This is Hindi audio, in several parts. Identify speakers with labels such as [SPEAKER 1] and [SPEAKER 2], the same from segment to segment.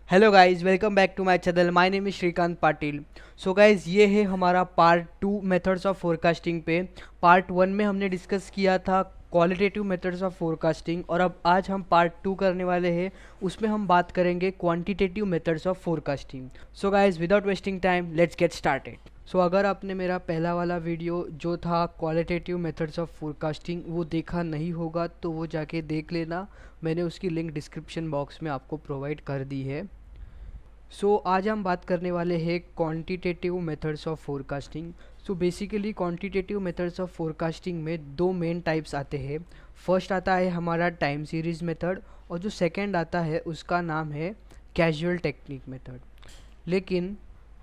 [SPEAKER 1] Hello guys, welcome back to my channel. My name is Shrikant Patil. So guys, ये है हमारा पार्ट 2 मेथड्स ऑफ फोरकास्टिंग पे। पार्ट 1 में हमने डिस्कस किया था क्वालिटेटिव मेथड्स ऑफ फोरकास्टिंग, और अब आज हम पार्ट 2 करने वाले हैं। उसमें हम बात करेंगे quantitative methods of forecasting. So guys, without wasting time, let's get started. So अगर आपने मेरा पहला वाला वीडियो जो था क्वालिटेटिव मेथड्स ऑफ फोरकास्टिंग वो देखा नहीं होगा तो वो जाके देख लेना। मैंने उसकी लिंक डिस्क्रिप्शन बॉक्स में आपको प्रोवाइड कर दी है। आज हम बात करने वाले हैं quantitative methods of forecasting. Basically quantitative methods of forecasting में दो मेन टाइप्स आते हैं। फर्स्ट आता है हमारा टाइम सीरीज मेथड, और जो सेकंड आता है उसका नाम है कैजुअल टेक्निक मेथड। लेकिन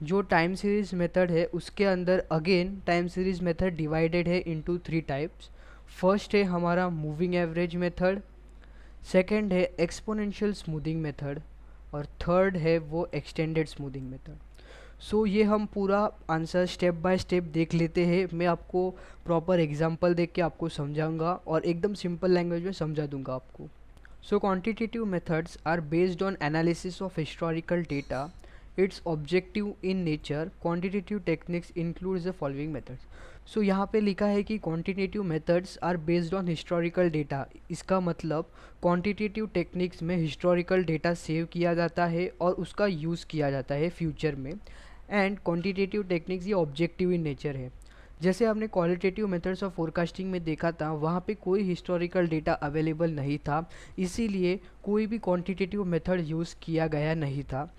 [SPEAKER 1] जो टाइम सीरीज मेथड है उसके अंदर again time series method divided है इनटू थ्री टाइप्स। फर्स्ट है हमारा मूविंग एवरेज मेथड, सेकंड है एक्सपोनेंशियल स्मूथिंग मेथड, और थर्ड है वो एक्सटेंडेड स्मूथिंग मेथड। ये हम पूरा आंसर स्टेप बाय स्टेप देख लेते हैं। मैं आपको प्रॉपर एग्जांपल देख के आपको समझाऊंगा और एकदम सिंपल लैंग्वेज में समझा दूंगा आपको। Quantitative methods are based on analysis of historical data. It's objective in nature. Quantitative techniques includes the following methods. यहाँ पे लिखा है कि quantitative methods are based on historical data. इसका मतलब क्वांटिटेटिव टेक्निक्स में हिस्टोरिकल डेटा सेव किया जाता है और उसका यूज़ किया जाता है फ्यूचर में। एंड क्वांटिटेटिव टेक्निक्स ये ऑब्जेक्टिव इन नेचर है। जैसे आपने क्वालिटेटिव मेथड्स ऑफ फोरकास्टिंग में देखा था, वहाँ पे कोई हिस्टोरिकल डेटा अवेलेबल नहीं था, इसीलिए कोई भी क्वांटिटेटिव मेथड यूज़ किया गया नहीं था।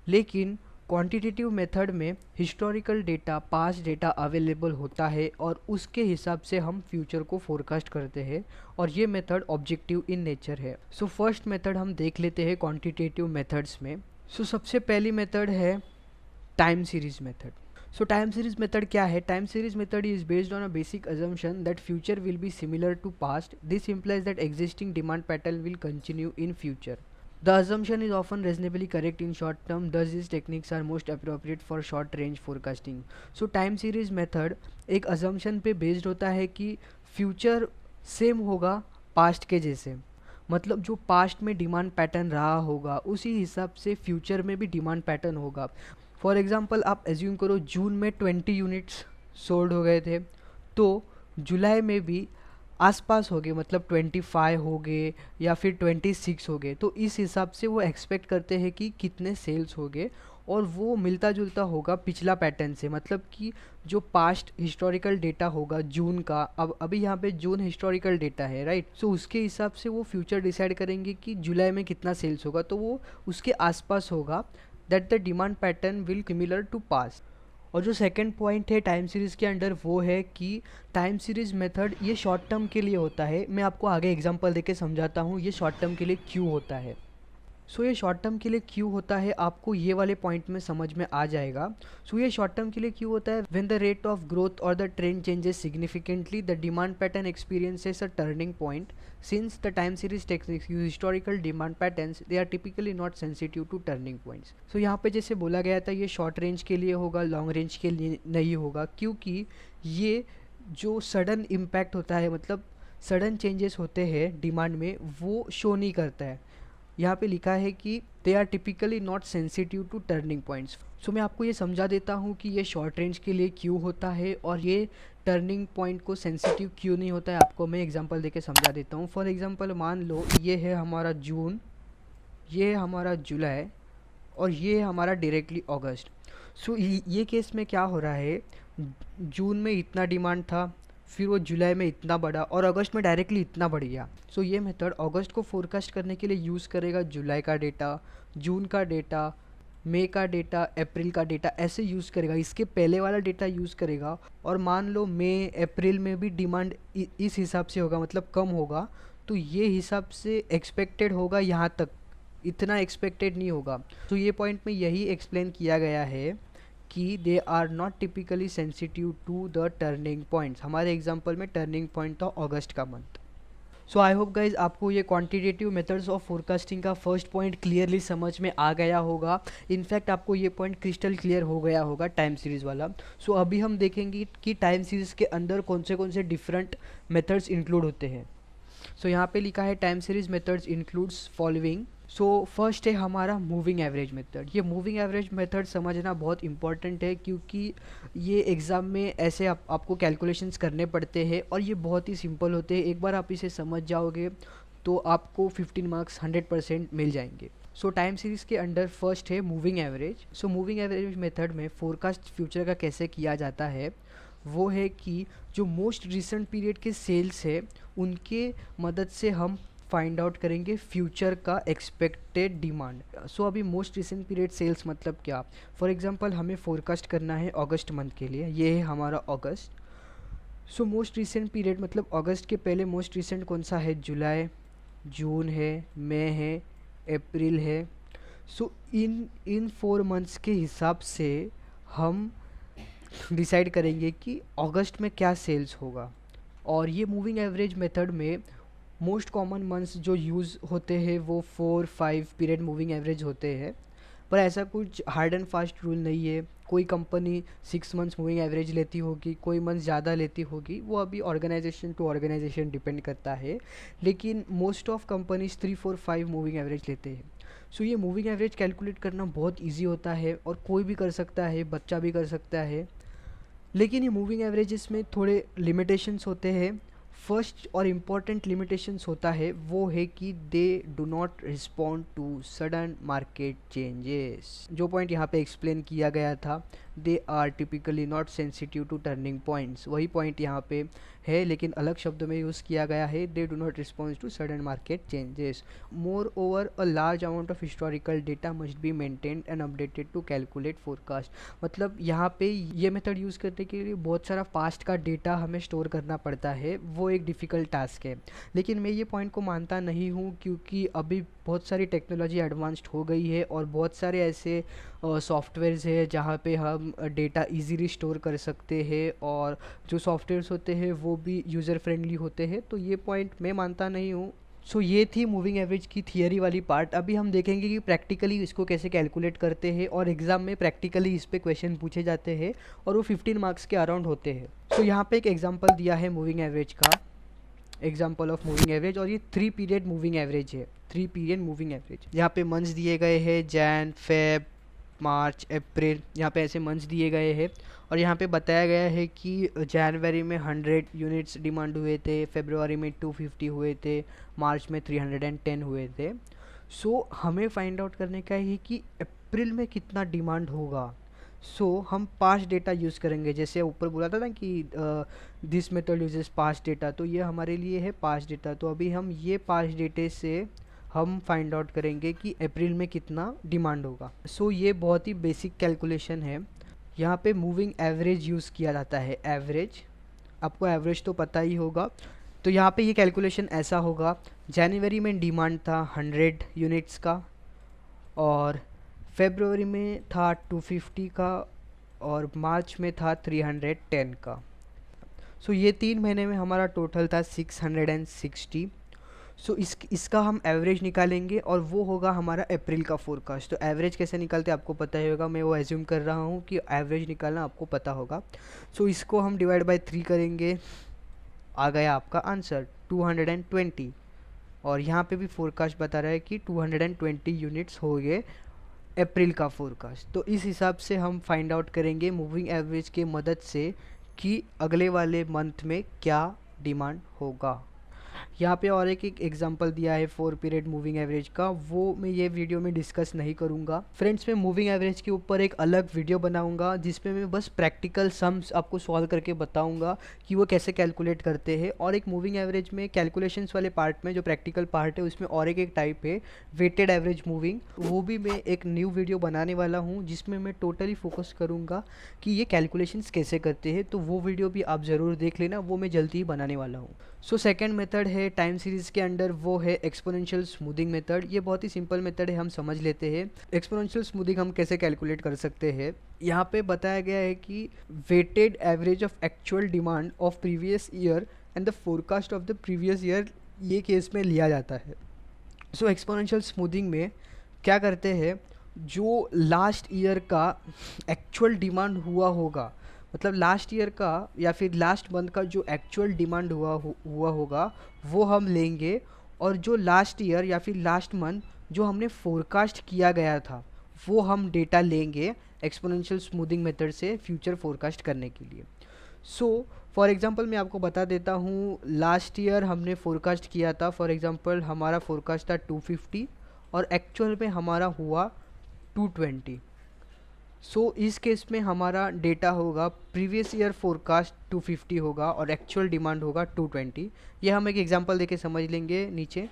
[SPEAKER 1] लेकिन क्वांटिटेटिव मेथड में historical data, past data available होता है और उसके हिसाब से हम फ्यूचर को फोरकास्ट करते हैं, और ये मेथड ऑब्जेक्टिव इन नेचर है। फर्स्ट मेथड हम देख लेते हैं क्वांटिटेटिव मेथड्स में। सबसे पहली मेथड है time series method. Time series method क्या है? Time series method is based on a basic assumption that future will be similar to past. This implies that existing demand pattern will continue in future. The assumption is often reasonably correct in short term, thus these techniques are most appropriate for short range forecasting. Time series method एक assumption पे बेस्ड होता है कि फ्यूचर सेम होगा पास्ट के जैसे। मतलब जो पास्ट में डिमांड पैटर्न रहा होगा उसी हिसाब से फ्यूचर में भी डिमांड पैटर्न होगा। फॉर एग्ज़ाम्पल आप एज्यूम करो जून में 20 यूनिट्स सोल्ड हो गए थे, तो जुलाई में भी आसपास हो गए, मतलब 25 हो गए या फिर 26 हो गए। तो इस हिसाब से वो एक्सपेक्ट करते हैं कि कितने सेल्स हो गए, और वो मिलता जुलता होगा पिछला पैटर्न से। मतलब कि जो पास्ट हिस्टोरिकल डेटा होगा जून का, अब अभी यहाँ पे जून हिस्टोरिकल डेटा है, राइट। उसके हिसाब से वो फ्यूचर डिसाइड करेंगे कि जुलाई में कितना सेल्स होगा, तो वो उसके आसपास होगा। That the demand pattern will similar to past. और जो सेकंड पॉइंट है टाइम सीरीज़ के अंडर वो है कि टाइम सीरीज़ मेथड ये शॉर्ट टर्म के लिए होता है। मैं आपको आगे एग्जांपल देके समझाता हूँ ये शॉर्ट टर्म के लिए क्यों होता है। ये शॉर्ट टर्म के लिए क्यों होता है आपको ये वाले पॉइंट में समझ में आ जाएगा। ये शॉर्ट टर्म के लिए क्यों होता है? When the rate of growth और the trend changes significantly, the demand pattern experiences a turning point. Since the time series techniques use historical demand patterns, they are typically not sensitive to turning points. यहाँ पे जैसे बोला गया था ये शॉर्ट रेंज के लिए होगा, लॉन्ग रेंज के लिए नहीं होगा, क्योंकि ये जो सडन इम्पैक्ट होता है, मतलब सडन चेंजेस होते हैं डिमांड में, वो शो नहीं करता है। यहाँ पे लिखा है कि they are typically not sensitive to turning points. मैं आपको ये समझा देता हूँ कि ये शॉर्ट रेंज के लिए क्यों होता है और ये टर्निंग पॉइंट को सेंसिटिव क्यों नहीं होता है। आपको मैं एग्जांपल देके समझा देता हूँ। फॉर एग्जांपल मान लो ये है हमारा जून, ये है हमारा जुलाई, और ये है हमारा डायरेक्टली अगस्त। ये केस में क्या हो रहा है, जून में इतना डिमांड था, फिर वो जुलाई में इतना बढ़ा, और अगस्त में डायरेक्टली इतना बढ़ गया। ये मेथड अगस्त को फोरकास्ट करने के लिए यूज़ करेगा जुलाई का डेटा, जून का डेटा, मई का डेटा, अप्रैल का डेटा, ऐसे यूज़ करेगा। इसके पहले वाला डेटा यूज़ करेगा, और मान लो मई अप्रैल में भी डिमांड इस हिसाब से होगा, मतलब कम होगा, तो ये हिसाब से एक्सपेक्टेड होगा, यहाँ तक इतना एक्सपेक्टेड नहीं होगा। ये पॉइंट में यही एक्सप्लेन किया गया है कि they are not typically sensitive to the turning points. हमारे एग्जांपल में टर्निंग पॉइंट था अगस्त का मंथ। आई होप गाइज आपको ये क्वांटिटेटिव मेथड्स ऑफ फोरकास्टिंग का फर्स्ट पॉइंट क्लियरली समझ में आ गया होगा। इनफैक्ट आपको ये पॉइंट क्रिस्टल क्लियर हो गया होगा टाइम सीरीज़ वाला। अभी हम देखेंगे कि टाइम सीरीज़ के अंदर कौन से डिफरेंट मेथड्स इंक्लूड होते हैं। यहाँ पे लिखा है time series methods includes following. So first है हमारा मूविंग एवरेज मेथड। ये मूविंग एवरेज मेथड समझना बहुत इंपॉर्टेंट है, क्योंकि ये एग्ज़ाम में ऐसे आपको कैलकुलेशंस करने पड़ते हैं और ये बहुत ही सिंपल होते हैं। एक बार आप इसे समझ जाओगे तो आपको 15 मार्क्स 100% मिल जाएंगे। सो टाइम सीरीज़ के अंडर फर्स्ट है moving average. So moving average method में फोरकास्ट फ्यूचर का कैसे किया जाता है, वो है कि जो मोस्ट रिसेंट पीरियड के सेल्स है उनके मदद से हम फाइंड आउट करेंगे फ्यूचर का एक्सपेक्टेड डिमांड। सो अभी मोस्ट रिसेंट पीरियड सेल्स मतलब क्या, फॉर एग्जांपल हमें फोरकास्ट करना है अगस्त मंथ के लिए, ये है हमारा अगस्त। सो मोस्ट रिसेंट पीरियड मतलब अगस्त के पहले मोस्ट रिसेंट कौन सा है, जुलाई, जून है, मई है, अप्रैल है। सो इन 4 मंथ्स के हिसाब से हम डिसाइड करेंगे कि अगस्त में क्या सेल्स होगा। और ये मूविंग एवरेज मेथड में मोस्ट कॉमन मंथ्स जो यूज़ होते हैं वो 4-5 पीरियड मूविंग एवरेज होते हैं, पर ऐसा कुछ हार्ड एंड फास्ट रूल नहीं है। कोई कंपनी 6 मंथ्स मूविंग एवरेज लेती होगी, कोई मंथ ज़्यादा लेती होगी, वो अभी ऑर्गेनाइजेशन टू ऑर्गेनाइजेशन डिपेंड करता है, लेकिन most of companies 3-4-5 moving average लेते हैं। सो ये मूविंग एवरेज कैलकुलेट करना बहुत ईजी होता है और कोई भी कर सकता है, बच्चा भी कर सकता है। लेकिन ये मूविंग एवरेजेस में थोड़े लिमिटेशंस होते हैं। फर्स्ट और इम्पॉर्टेंट लिमिटेशंस होता है वो है कि they do not respond to sudden market changes. जो पॉइंट यहाँ पे एक्सप्लेन किया गया था, they are typically not sensitive to turning points, वही पॉइंट यहाँ पे है लेकिन अलग शब्द में यूज़ किया गया है, they do not respond to sudden market changes. Moreover a large amount of historical data must be maintained and updated to calculate forecast. मतलब यहाँ पे ये मेथड यूज़ करने के लिए बहुत सारा पास्ट का डेटा हमें स्टोर करना पड़ता है, वो एक डिफ़िकल्ट टास्क है। लेकिन मैं ये पॉइंट को मानता नहीं हूँ, क्योंकि अभी बहुत सारी टेक्नोलॉजी एडवांस्ड हो गई है और बहुत सारे ऐसे सॉफ्टवेयर्स है जहाँ पे हम डेटा इजीली स्टोर कर सकते हैं, और जो सॉफ्टवेयर्स होते हैं वो भी यूज़र फ्रेंडली होते हैं, तो ये पॉइंट मैं मानता नहीं हूँ। सो ये थी मूविंग एवरेज की थियरी वाली पार्ट। अभी हम देखेंगे कि प्रैक्टिकली इसको कैसे कैलकुलेट करते हैं, और एग्ज़ाम में प्रैक्टिकली इस पे क्वेश्चन पूछे जाते हैं और वो 15 मार्क्स के अराउंड होते हैं। तो यहाँ पे एक एग्जांपल दिया है मूविंग एवरेज का, एग्जाम्पल ऑफ मूविंग एवरेज, और ये 3 पीरियड मूविंग एवरेज है। 3 पीरियड मूविंग एवरेज, यहाँ पे मंथ्स दिए गए हैं, जैन, फेब, मार्च, अप्रैल, यहाँ पे ऐसे मंथ्स दिए गए हैं। और यहाँ पे बताया गया है कि जनवरी में 100 यूनिट्स डिमांड हुए थे, फरवरी में 250 हुए थे, मार्च में 310 हुए थे। सो हमें फाइंड आउट करने का है कि अप्रैल में कितना डिमांड होगा। सो हम पास्ट डेटा यूज़ करेंगे, जैसे ऊपर बोला था ना कि this method uses past data, तो ये हमारे लिए है पास्ट डेटा। तो अभी हम ये पास्ट डेटे से हम फाइंड आउट करेंगे कि अप्रैल में कितना डिमांड होगा। सो ये बहुत ही बेसिक कैलकुलेशन है। यहाँ पे मूविंग एवरेज यूज़ किया जाता है, एवरेज, आपको एवरेज तो पता ही होगा। तो यहाँ पे ये कैलकुलेशन ऐसा होगा, जनवरी में डिमांड था 100 यूनिट्स का, और फरवरी में था 250 का, और मार्च में था 310 का। सो ये 3 महीने में हमारा टोटल था 660। सो इसका हम एवरेज निकालेंगे और वो होगा हमारा अप्रैल का फोरकास्ट। तो एवरेज कैसे निकालते हैं आपको पता ही होगा, मैं वो एज्यूम कर रहा हूँ कि एवरेज निकालना आपको पता होगा। सो इसको हम डिवाइड बाय 3 करेंगे, आ गया आपका आंसर 220। और यहाँ पे भी फोरकास्ट बता रहा है कि 220 यूनिट्स हो गए अप्रैल का फोरकास्ट। तो इस हिसाब से हम फाइंड आउट करेंगे मूविंग एवरेज के मदद से कि अगले वाले मंथ में क्या डिमांड होगा। यहाँ पे और एक एग्जांपल दिया है 4 पीरियड मूविंग एवरेज का, वो मैं ये वीडियो में डिस्कस नहीं करूँगा फ्रेंड्स। मैं मूविंग एवरेज के ऊपर एक अलग वीडियो बनाऊँगा जिसमें मैं बस प्रैक्टिकल सम्स आपको सॉल्व करके बताऊँगा कि वो कैसे कैलकुलेट करते हैं। और एक मूविंग एवरेज में कैलकुलेशंस वाले पार्ट में जो प्रैक्टिकल पार्ट है उसमें और एक टाइप है वेटेड एवरेज मूविंग, वो भी मैं एक न्यू वीडियो बनाने वाला हूँ जिसमें मैं टोटली फोकस करूँगा कि ये कैलकुलेशंस कैसे करते हैं। तो वो वीडियो भी आप ज़रूर देख लेना, वो मैं जल्दी ही बनाने वाला हूँ। सो सेकेंड मेथड है टाइम सीरीज़ के अंडर, वो है एक्सपोनेंशियल स्मूथिंग मेथड। ये बहुत ही सिंपल मेथड है, हम समझ लेते हैं एक्सपोनेंशियल स्मूथिंग हम कैसे कैलकुलेट कर सकते हैं। यहाँ पे बताया गया है कि weighted average of actual demand of previous year and the forecast of the previous year, ये केस में लिया जाता है। सो एक्सपोनेंशियल स्मूथिंग में क्या करते हैं, जो लास्ट ईयर का एक्चुअल डिमांड हुआ होगा, मतलब लास्ट ईयर का या फिर लास्ट मंथ का जो एक्चुअल डिमांड हुआ होगा वो हम लेंगे, और जो लास्ट ईयर या फिर लास्ट मंथ जो हमने फोरकास्ट किया गया था वो हम डेटा लेंगे एक्सपोनेंशियल स्मूथिंग मेथड से फ्यूचर फोरकास्ट करने के लिए। सो फॉर एग्जांपल मैं आपको बता देता हूँ, लास्ट ईयर हमने फोरकास्ट किया था, फॉर एग्जांपल हमारा फोरकास्ट था 250 और एक्चुअल में हमारा हुआ 220। सो इस केस में हमारा डेटा होगा प्रीवियस ईयर फोरकास्ट 250 होगा और एक्चुअल डिमांड होगा 220। ये हम एक एग्जांपल देके समझ लेंगे नीचे।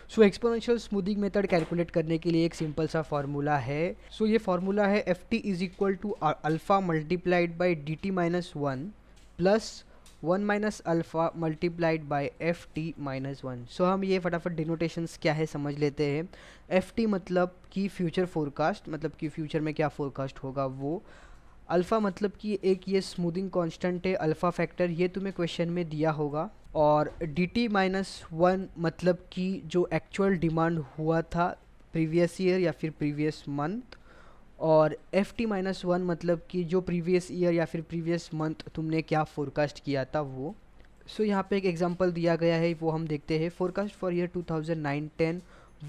[SPEAKER 1] So exponential smoothing method calculate करने के लिए एक सिंपल सा फार्मूला है। सो ये फार्मूला है ft is equal to alpha multiplied by d t minus one plus 1 minus alpha multiplied by f t minus one. So हम ये फटाफट डिनोटेशंस क्या है समझ लेते हैं। एफ टी मतलब कि फ्यूचर फोरकास्ट, मतलब कि फ्यूचर में क्या फोरकास्ट होगा वो। अल्फ़ा मतलब कि एक ये स्मूथिंग कांस्टेंट है, अल्फ़ा फैक्टर, ये तुम्हें क्वेश्चन में दिया होगा। और डी टी माइनस वन मतलब कि जो एक्चुअल डिमांड हुआ था प्रीवियस ईयर या फिर प्रीवियस मंथ। और एफ टी माइनस वन मतलब कि जो प्रीवियस ईयर या फिर प्रीवियस मंथ तुमने क्या फोरकास्ट किया था वो। सो यहाँ पे एक एग्जांपल दिया गया है, वो हम देखते हैं। Forecast for year 2009-10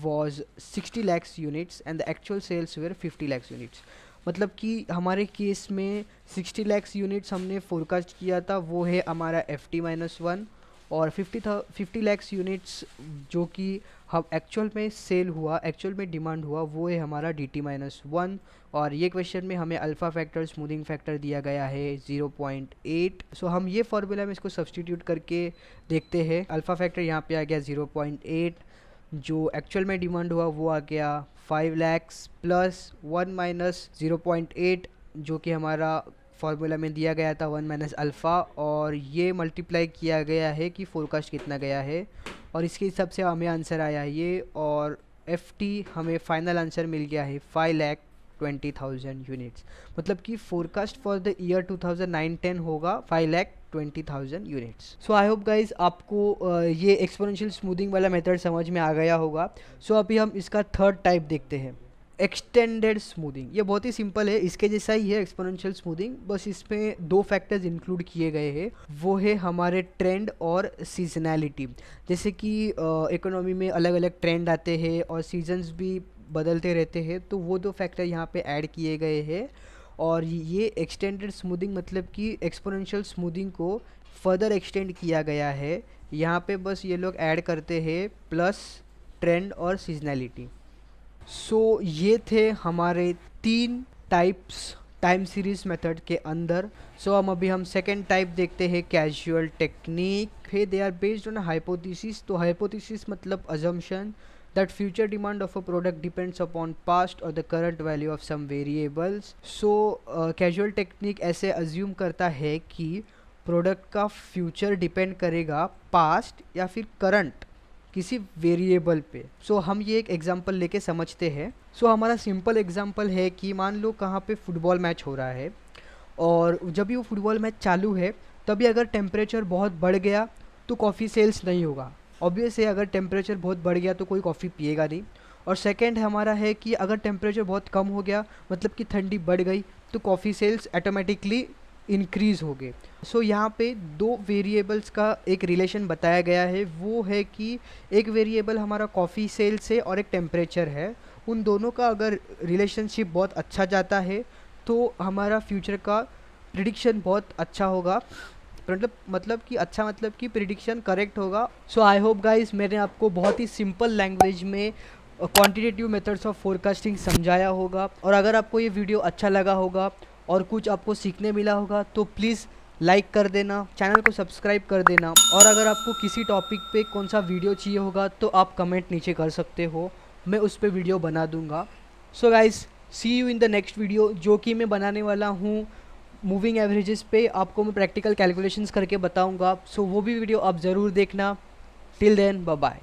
[SPEAKER 1] was 60 lakhs units and the actual sales were 50 lakhs units। मतलब कि हमारे केस में 60 lakhs यूनिट्स हमने फोरकास्ट किया था, वो है हमारा एफ टी माइनस वन। और 50 lakhs यूनिट्स जो कि हम एक्चुअल में सेल हुआ, एक्चुअल में डिमांड हुआ, वो है हमारा डी टी माइनस वन। और ये क्वेश्चन में हमें अल्फ़ा फैक्टर स्मूथिंग फैक्टर दिया गया है 0.8। सो हम ये फार्मूला में इसको सब्सटीट्यूट करके देखते हैं। अल्फ़ा फैक्टर यहाँ पे आ गया 0.8, जो एक्चुअल में डिमांड हुआ वो आ गया 5 lakhs प्लस 1 माइनस 0.8 जो कि हमारा फार्मूला में दिया गया था 1 माइनस अल्फ़ा, और ये मल्टीप्लाई किया गया है कि फोरकास्ट कितना गया है और इसके हिसाब से हमें आंसर आया है ये। और एफ टी हमें फाइनल आंसर मिल गया है 5,20,000 यूनिट्स। मतलब कि फोरकास्ट फॉर द ईयर 2009-10 होगा 5,20,000 यूनिट्स। सो आई होप गाइज आपको ये एक्सपोनेंशियल स्मूथिंग वाला मेथड समझ में आ गया होगा। सो अभी हम इसका थर्ड टाइप देखते हैं, एक्सटेंडेड स्मूथिंग। ये बहुत ही सिंपल है, इसके जैसा ही है एक्सपोनेंशियल स्मूथिंग, बस इसमें दो फैक्टर्स इंक्लूड किए गए हैं, वो है हमारे ट्रेंड और सीजनैलिटी। जैसे कि इकोनॉमी में अलग अलग ट्रेंड आते हैं और सीजन्स भी बदलते रहते हैं, तो वो दो फैक्टर यहाँ पे ऐड किए गए हैं। और ये एक्सटेंडेड स्मूथिंग मतलब कि एक्सपोनेंशियल स्मूथिंग को फर्दर एक्सटेंड किया गया है। यहाँ पे बस ये लोग ऐड करते हैं प्लस ट्रेंड और सीजनैलिटी। सो ये थे हमारे 3 टाइप्स टाइम सीरीज मेथड के अंदर। सो हम सेकेंड टाइप देखते हैं, कैजुअल टेक्निक है। They are based on hypothesis. तो हाइपोथेसिस मतलब assumption that future demand of a product depends upon past or the current value of some variables। so casual technique ऐसे assume करता है कि प्रोडक्ट का फ्यूचर डिपेंड करेगा पास्ट या फिर करंट किसी वेरिएबल पे। सो हम ये एक एग्जांपल लेके समझते हैं। सो हमारा सिंपल एग्जांपल है कि मान लो कहाँ पे फुटबॉल मैच हो रहा है और जब ये फुटबॉल मैच चालू है तभी अगर टेम्परेचर बहुत बढ़ गया तो कॉफ़ी सेल्स नहीं होगा। ऑब्वियस है, अगर टेम्परेचर बहुत बढ़ गया तो कोई कॉफ़ी पिएगा नहीं। और सेकंड हमारा है कि अगर टेम्परेचर बहुत कम हो गया मतलब कि ठंडी बढ़ गई तो कॉफ़ी सेल्स ऑटोमेटिकली इंक्रीज़ हो गए। सो यहाँ पे दो वेरिएबल्स का एक रिलेशन बताया गया है, वो है कि एक वेरिएबल हमारा कॉफ़ी सेल्स है और एक टेम्परेचर है। उन दोनों का अगर रिलेशनशिप बहुत अच्छा जाता है तो हमारा फ्यूचर का प्रिडिक्शन बहुत अच्छा होगा। मतलब कि प्रिडिक्शन करेक्ट होगा। सो आई होप गाइस मैंने आपको बहुत ही सिंपल लैंग्वेज में क्वांटिटेटिव मेथड्स ऑफ फोरकास्टिंग समझाया होगा। और अगर आपको ये वीडियो अच्छा लगा होगा और कुछ आपको सीखने मिला होगा तो प्लीज़ लाइक कर देना, चैनल को सब्सक्राइब कर देना। और अगर आपको किसी टॉपिक पे कौन सा वीडियो चाहिए होगा तो आप कमेंट नीचे कर सकते हो, मैं उस पर वीडियो बना दूंगा। So guys see you in the next video, जो कि मैं बनाने वाला हूँ मूविंग एवरेजेस पे। आपको मैं प्रैक्टिकल कैलकुलेशंस करके बताऊंगा। सो वो भी वीडियो आप ज़रूर देखना। Till then bye bye.